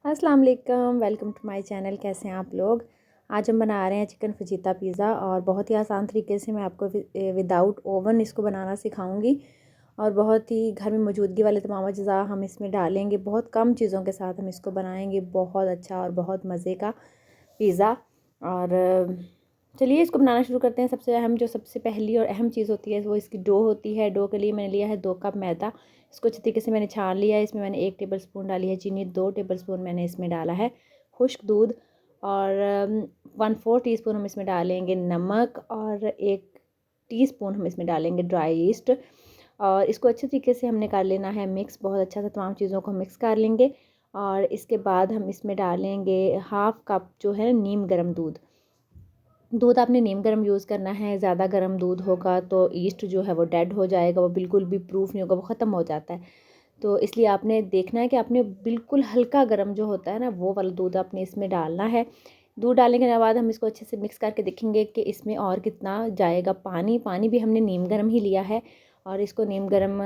अस्सलाम वालेकुम, welcome to my channel. कैसे हैं आप लोग। आज हम बना रहे हैं चिकन फजीता पिज़्ज़ा और बहुत ही आसान तरीके से मैं आपको विदाउट ओवन इसको बनाना सिखाऊंगी। और बहुत ही घर में मौजूदगी वाले तमाम अज्जा हम इसमें डालेंगे। बहुत कम चीज़ों के साथ हम इसको बनाएंगे। बहुत अच्छा और बहुत मज़े का पिज़्ज़ा। और चलिए इसको बनाना शुरू करते हैं। सबसे पहली और अहम चीज़ होती है वो इसकी डो होती है। डो के लिए मैंने लिया है 2 कप मैदा। इसको अच्छी तरीके से मैंने छान लिया है। इसमें मैंने 1 टेबल स्पून डाली है चीनी, 2 टेबल स्पून मैंने इसमें डाला है खुश्क दूध, और 1/4 टीस्पून हम इसमें डालेंगे नमक, और 1 टीस्पून हम इसमें डालेंगे ड्राई ईस्ट। और इसको अच्छे तरीके से हमने कर लेना है मिक्स। बहुत अच्छा से तमाम चीज़ों को मिक्स कर लेंगे। और इसके बाद हम इसमें डालेंगे 1/2 कप जो है नीम गर्म दूध। दूध आपने नीम गर्म यूज़ करना है। ज़्यादा गर्म दूध होगा तो ईस्ट जो है वो डेड हो जाएगा, वो बिल्कुल भी प्रूफ नहीं होगा, वो ख़त्म हो जाता है। तो इसलिए आपने देखना है कि आपने बिल्कुल हल्का गर्म जो होता है ना, वो वाला दूध आपने इसमें डालना है। दूध डालने के बाद हम इसको अच्छे से मिक्स करके देखेंगे कि इसमें और कितना जाएगा पानी। पानी भी हमने नीम गर्म ही लिया है। और इसको नीम गर्म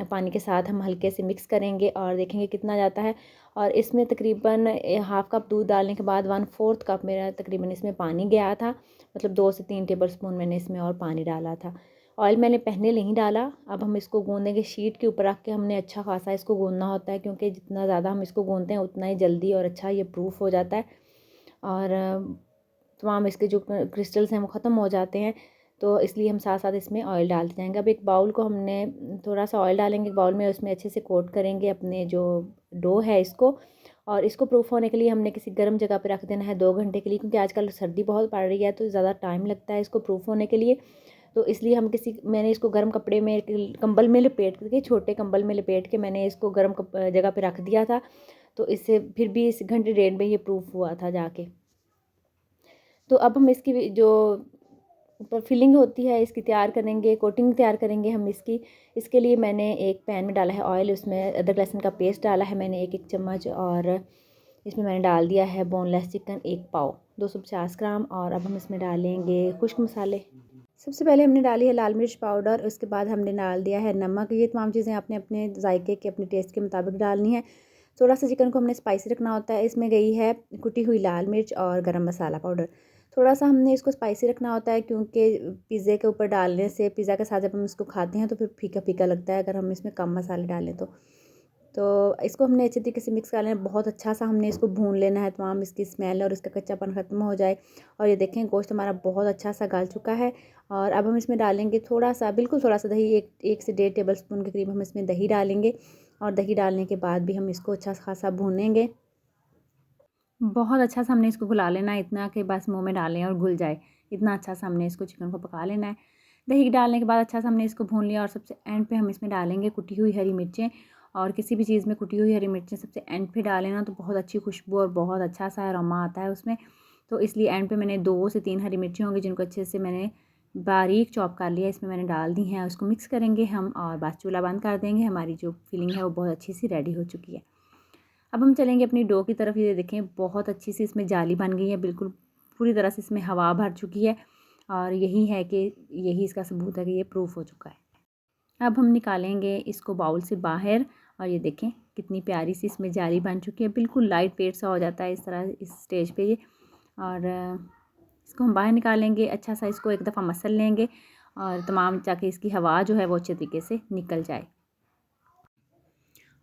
पानी के साथ हम हल्के से मिक्स करेंगे और देखेंगे कितना जाता है। और इसमें तकरीबन 1/2 कप दूध डालने के बाद 1/4 कप मेरा तकरीबन इसमें पानी गया था। मतलब 2 से 3 टेबल स्पून मैंने इसमें और पानी डाला था। ऑयल मैंने पहले नहीं डाला। अब हम इसको गूँधेंगे। शीट के ऊपर रख के हमने अच्छा खासा इसको गूँधना होता है, क्योंकि जितना ज़्यादा हम इसको गूँधते हैं उतना ही जल्दी और अच्छा ये प्रूफ हो जाता है। और तमाम इसके जो क्रिस्टल्स हैं वो ख़त्म हो जाते हैं। तो इसलिए हम साथ साथ इसमें ऑयल डालते जाएंगे। अब एक बाउल को हमने थोड़ा सा ऑयल डालेंगे बाउल में, उसमें अच्छे से कोट करेंगे अपने जो डो है इसको। और इसको प्रूफ होने के लिए हमने किसी गर्म जगह पे रख देना है 2 घंटे के लिए, क्योंकि आजकल सर्दी बहुत पड़ रही है तो ज़्यादा टाइम लगता है इसको प्रूफ होने के लिए। तो इसलिए मैंने इसको गर्म कपड़े में, कंबल में लपेट के, छोटे कंबल में लपेट के मैंने इसको गर्म जगह पे रख दिया था। तो इससे फिर भी इस घंटे डेढ़ में ये प्रूफ हुआ था जाके। तो अब हम इसकी जो ऊपर फिलिंग होती है इसकी तैयार करेंगे, कोटिंग तैयार करेंगे हम इसकी। इसके लिए मैंने एक पैन में डाला है ऑयल, उसमें अदरक लहसुन का पेस्ट डाला है मैंने 1-1 चम्मच, और इसमें मैंने डाल दिया है बोनलेस चिकन 1 पाव 250 ग्राम। और अब हम इसमें डालेंगे खुश्क मसाले। सबसे पहले हमने डाली है लाल मिर्च पाउडर, उसके बाद हमने डाल दिया है नमक। ये तमाम चीज़ें आपने अपने जायके के, अपने टेस्ट के मुताबिक डालनी है। थोड़ा सा चिकन को हमने स्पाइसी रखना होता है। इसमें गई है कुटी हुई लाल मिर्च और गरम मसाला पाउडर। थोड़ा सा हमने इसको स्पाइसी रखना होता है, क्योंकि पिज़्ज़े के ऊपर डालने से, पिज़्ज़ा के साथ जब हम इसको खाते हैं तो फिर फीका फीका लगता है अगर हम इसमें कम मसाले डालें तो इसको हमने अच्छे तरीके से मिक्स कर लेना है। बहुत अच्छा सा हमने इसको भून लेना है, तमाम इसकी स्मेल और इसका कच्चापन ख़त्म हो जाए। और ये देखें गोश्त हमारा बहुत अच्छा सा गल चुका है। और अब हम इसमें डालेंगे थोड़ा सा, बिल्कुल थोड़ा सा दही, एक से 1.5 टेबल स्पून के करीब हम इसमें दही डालेंगे। और दही डालने के बाद भी हम इसको अच्छा खासा भूनेंगे। बहुत अच्छा सा हमने इसको घुला लेना है, इतना कि बस मुंह में डालें और घुल जाए। इतना अच्छा सा हमने इसको चिकन को पका लेना है। दही डालने के बाद अच्छा सा हमने इसको भून लिया। और सबसे एंड पे हम इसमें डालेंगे कुटी हुई हरी मिर्चें। और किसी भी चीज़ में कुटी हुई हरी मिर्चें सबसे एंड पे डालें ना तो बहुत अच्छी खुशबू और बहुत अच्छा सा अरोमा आता है उसमें। तो इसलिए एंड पे मैंने 2 से 3 हरी मिर्ची होंगी जिनको अच्छे से मैंने बारीक चॉप कर लिया, इसमें मैंने डाल दी हैं। उसको मिक्स करेंगे हम और बस चूल्हा बंद कर देंगे। हमारी जो फिलिंग है वो बहुत अच्छी सी रेडी हो चुकी है। अब हम चलेंगे अपनी डो की तरफ। ये देखें बहुत अच्छी सी इसमें जाली बन गई है, बिल्कुल पूरी तरह से इसमें हवा भर चुकी है। और यही इसका सबूत है कि ये प्रूफ हो चुका है। अब हम निकालेंगे इसको बाउल से बाहर। और ये देखें कितनी प्यारी सी इसमें जाली बन चुकी है, बिल्कुल लाइट वेट सा हो जाता है इस तरह इस स्टेज पे ये। और इसको हम बाहर निकालेंगे, अच्छा सा इसको एक दफ़ा मसल लेंगे और तमाम ताकि इसकी हवा जो है वो अच्छे तरीके से निकल जाए।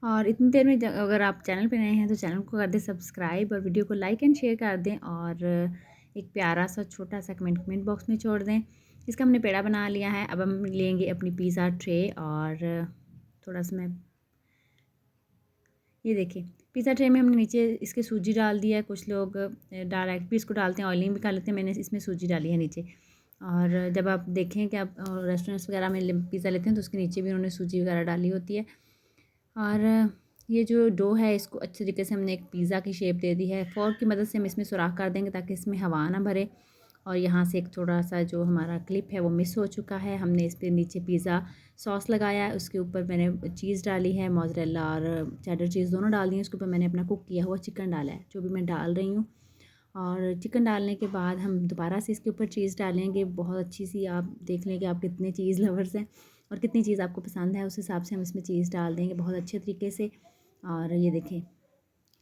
और इतनी देर में अगर आप चैनल पे नए हैं तो चैनल को कर दें सब्सक्राइब और वीडियो को लाइक एंड शेयर कर दें। और एक प्यारा सा छोटा सा कमेंट बॉक्स में छोड़ दें। इसका हमने पेड़ा बना लिया है। अब हम लेंगे अपनी पिज़्ज़ा ट्रे और थोड़ा सा मैं ये देखिए पिज़्ज़ा ट्रे में हमने नीचे इसके सूजी डाल दिया है। कुछ लोग डायरेक्ट भी इसको डालते हैं, ऑयलिंग भी कर लेते हैं। मैंने इसमें सूजी डाली है नीचे। और जब आप देखें कि आप रेस्टोरेंट्स वगैरह में पिज़्ज़ा लेते हैं तो उसके नीचे भी उन्होंने सूजी वगैरह डाली होती है। और ये जो डो है इसको अच्छे तरीके से हमने एक पिज़्ज़ा की शेप दे दी है। फ़ोर्क की मदद से हम इसमें सुराख कर देंगे ताकि इसमें हवा ना भरे। और यहाँ से एक थोड़ा सा जो हमारा क्लिप है वो मिस हो चुका है। हमने इस पर नीचे पिज़्ज़ा सॉस लगाया है, उसके ऊपर मैंने चीज़ डाली है, मोज़रेला और चेडर चीज़ दोनों डाल दी है। उसके ऊपर मैंने अपना कुक किया हुआ चिकन डाला है, जो भी मैं डाल रही हूँ। और चिकन डालने के बाद हम दोबारा से इसके ऊपर चीज़ डालेंगे। बहुत अच्छी सी, आप देख लें कि आप कितने चीज़ लवर्स हैं और कितनी चीज़ आपको पसंद है, उस हिसाब से हम इसमें चीज़ डाल देंगे बहुत अच्छे तरीके से। और ये देखें